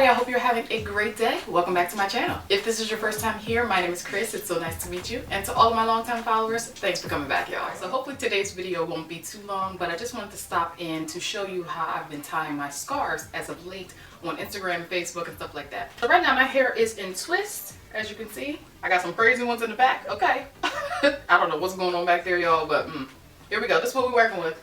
everybody, I hope you're having a great day. Welcome back to my channel. If this is your first time here, my name is Chris. It's so nice to meet you. And to all of my longtime followers, thanks for coming back, y'all. So hopefully today's video won't be too long, but I just wanted to stop in to show you how I've been tying my scarves as of late on Instagram and Facebook and stuff like that. So right now my hair is in twists, as you can see. I got some crazy ones in the back, okay. I don't know what's going on back there, y'all, but here we go. This is what we're working with.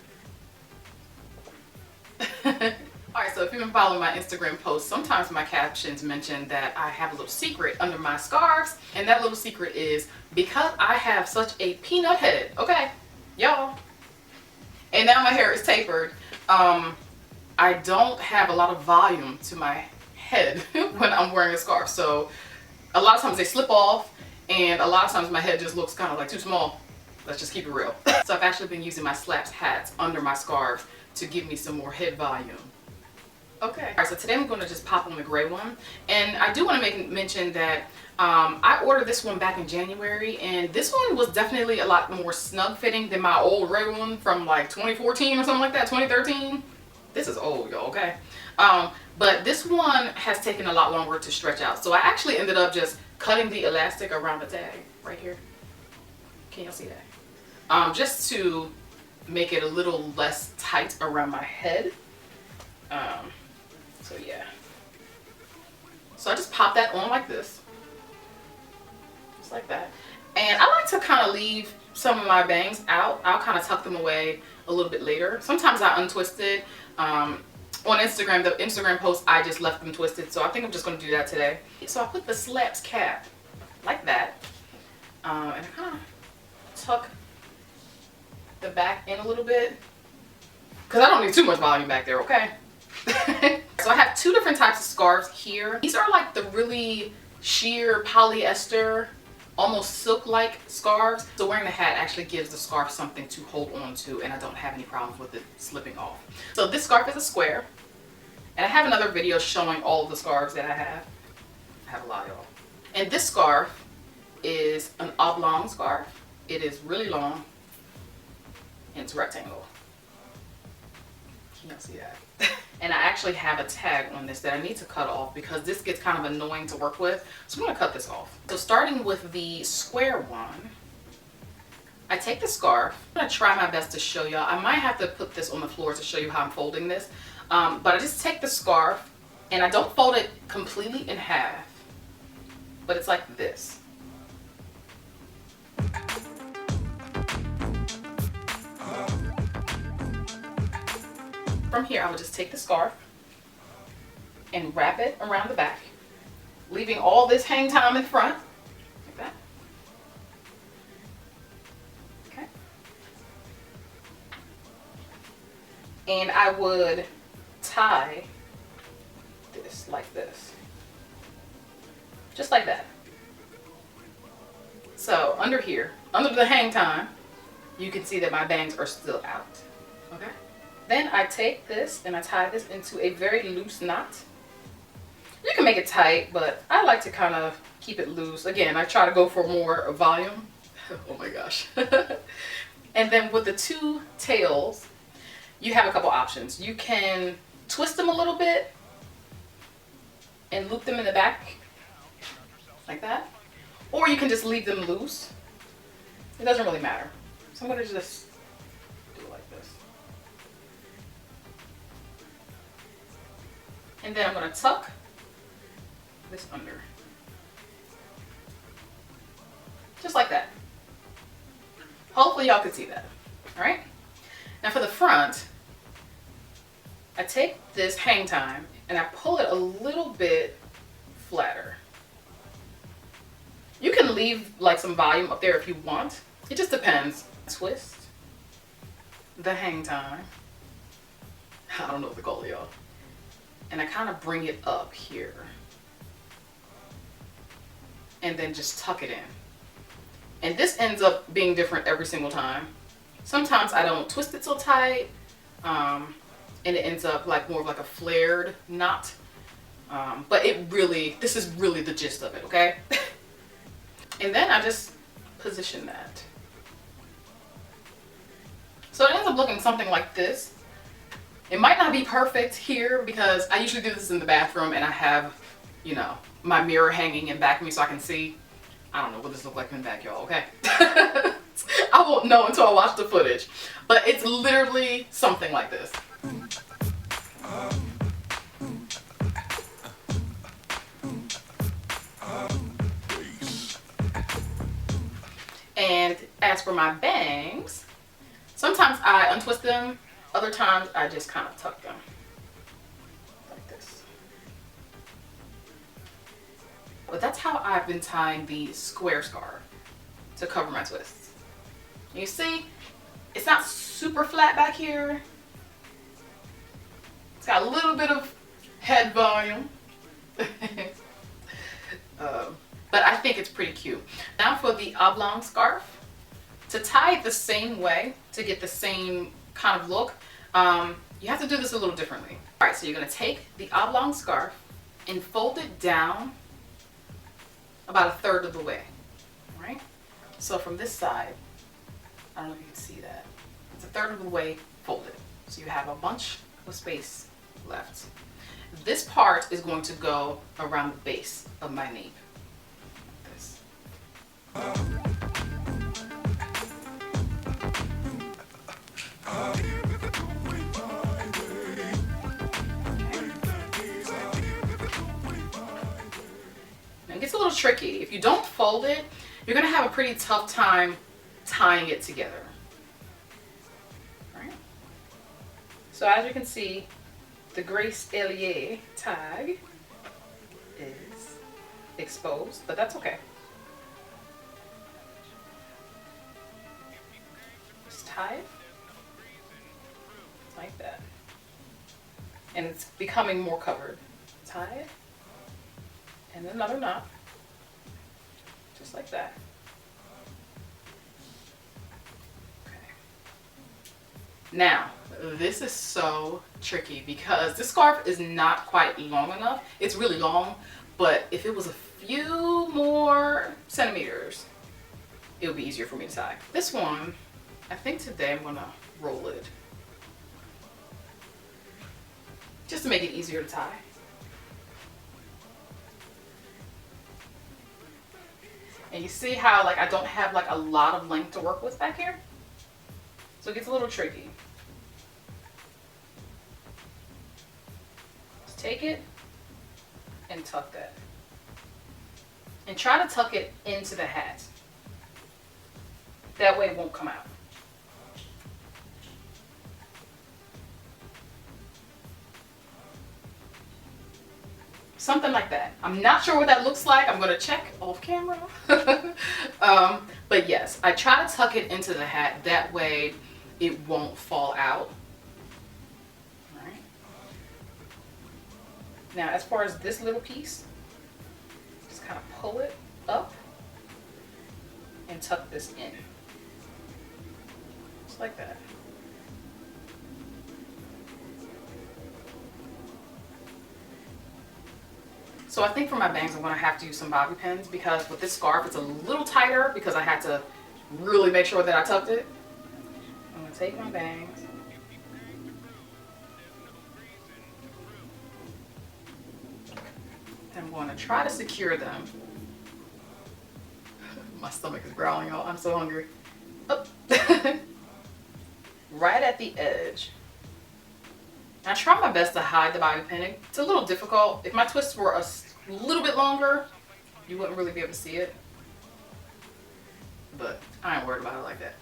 Alright, so if you've been following my Instagram posts, sometimes my captions mention that I have a little secret under my scarves, and that little secret is because I have such a peanut head, okay, y'all, and now my hair is tapered, I don't have a lot of volume to my head when I'm wearing a scarf, so a lot of times they slip off, and a lot of times my head just looks kind of like too small. Let's just keep it real. So I've actually been using my slaps hats under my scarves to give me some more head volume. Okay. Alright, so today I'm going to just pop on the gray one. And I do want to mention that I ordered this one back in January, and this one was definitely a lot more snug fitting than my old red one from like 2014 or something like that, 2013. This is old, y'all, okay? But this one has taken a lot longer to stretch out. So I actually ended up just cutting the elastic around the tag right here. Can y'all see that? Just to make it a little less tight around my head. So yeah. So I just pop that on like this. Just like that. And I like to kind of leave some of my bangs out. I'll kind of tuck them away a little bit later. Sometimes I untwist it. On Instagram, the Instagram post, I just left them twisted. So I think I'm just going to do that today. So I put the slaps cap like that. And I kind of tuck the back in a little bit. Because I don't need too much volume back there, okay? So I have two different types of scarves here. These are like the really sheer polyester, almost silk-like scarves. So wearing the hat actually gives the scarf something to hold on to, and I don't have any problems with it slipping off. So this scarf is a square, and I have another video showing all of the scarves that I have. I have a lot, y'all. And this scarf is an oblong scarf. It is really long, and it's rectangle. Can y'all see that? And I actually have a tag on this that I need to cut off because this gets kind of annoying to work with. So I'm going to cut this off. So starting with the square one, I take the scarf. I'm going to try my best to show y'all. I might have to put this on the floor to show you how I'm folding this. But I just take the scarf and I don't fold it completely in half. But it's like this. From here, I would just take the scarf and wrap it around the back, leaving all this hang time in front, like that. Okay. And I would tie this like this, just like that. So under here, under the hang time, you can see that my bangs are still out, okay? Then I take this and I tie this into a very loose knot. You can make it tight, but I like to kind of keep it loose. Again, I try to go for more volume. Oh my gosh. And then with the two tails, you have a couple options. You can twist them a little bit and loop them in the back like that. Or you can just leave them loose. It doesn't really matter. So I'm going to just do it like this. And then I'm going to tuck this under. Just like that. Hopefully y'all can see that. Alright? Now for the front, I take this hang time and I pull it a little bit flatter. You can leave like some volume up there if you want. It just depends. Twist the hang time. I don't know what to call it, y'all. And I kind of bring it up here. And then just tuck it in. And this ends up being different every single time. Sometimes I don't twist it so tight. And it ends up like more of like a flared knot. But this is really the gist of it, okay? And then I just position that. So it ends up looking something like this. It might not be perfect here because I usually do this in the bathroom and I have, you know, my mirror hanging in back of me so I can see. I don't know what this looks like in the back, y'all, okay? I won't know until I watch the footage. But it's literally something like this. And as for my bangs, sometimes I untwist them, other times I just kind of tuck them like this. But that's how I've been tying the square scarf to cover my twists. You see, it's not super flat back here. It's got a little bit of head volume. But I think it's pretty cute. Now for the oblong scarf, to tie it the same way, to get the same kind of look, you have to do this a little differently. All right, so you're gonna take the oblong scarf and fold it down about 1/3 of the way, all right? So from this side, I don't know if you can see that. It's 1/3 of the way folded. So you have a bunch of space left. This part is going to go around the base of my nape. Like this. Now it gets a little tricky. If you don't fold it, you're gonna have a pretty tough time tying it together. Right? So as you can see, the Grace Ellier tag is exposed, but that's okay. Just tie it like that. And it's becoming more covered. Tie it, and another knot, just like that. Now, this is so tricky because this scarf is not quite long enough. It's really long, but if it was a few more centimeters, it would be easier for me to tie. This one, I think today I'm gonna roll it just to make it easier to tie. And you see how like I don't have like a lot of length to work with back here? So it gets a little tricky. Just take it and tuck that. And try to tuck it into the hat. That way it won't come out. Something like that. I'm not sure what that looks like. I'm gonna check off camera. But yes, I try to tuck it into the hat. That way it won't fall out. All right. Now, as far as this little piece, just kind of pull it up and tuck this in. Just like that. So I think for my bangs, I'm gonna have to use some bobby pins because with this scarf, it's a little tighter because I had to really make sure that I tucked it. I'm gonna take my bangs. I'm going to try to secure them. My stomach is growling, y'all. I'm so hungry. Oh. Right at the edge. I try my best to hide the bobby pinning. It's a little difficult. If my twists were a little bit longer, you wouldn't really be able to see it. But I ain't worried about it like that.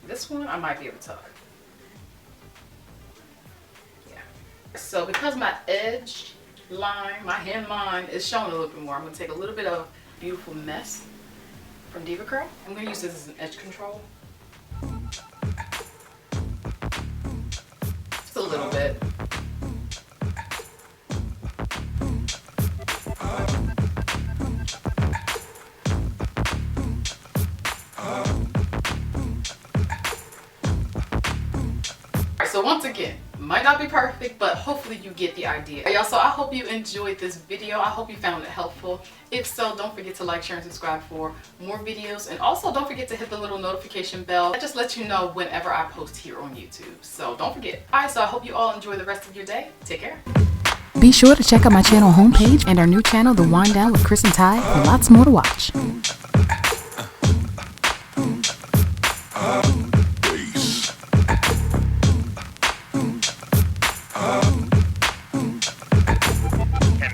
This one, I might be able to tuck. Yeah. So because my edge line, my hem line is showing a little bit more, I'm going to take a little bit of Beautiful Mess from Diva Curl. I'm going to use this as an edge control. Just a little bit. So once again, Might not be perfect, but hopefully you get the idea. Y'all, so I hope you enjoyed this video. I hope you found it helpful. If so, don't forget to like, share, and subscribe for more videos. And also don't forget to hit the little notification bell. That just lets you know whenever I post here on YouTube. So don't forget. Alright, so I hope you all enjoy the rest of your day. Take care. Be sure to check out my channel homepage and our new channel, The Wind Down with Chris and Ty, for lots more to watch. And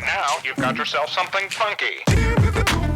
now you've got yourself something funky.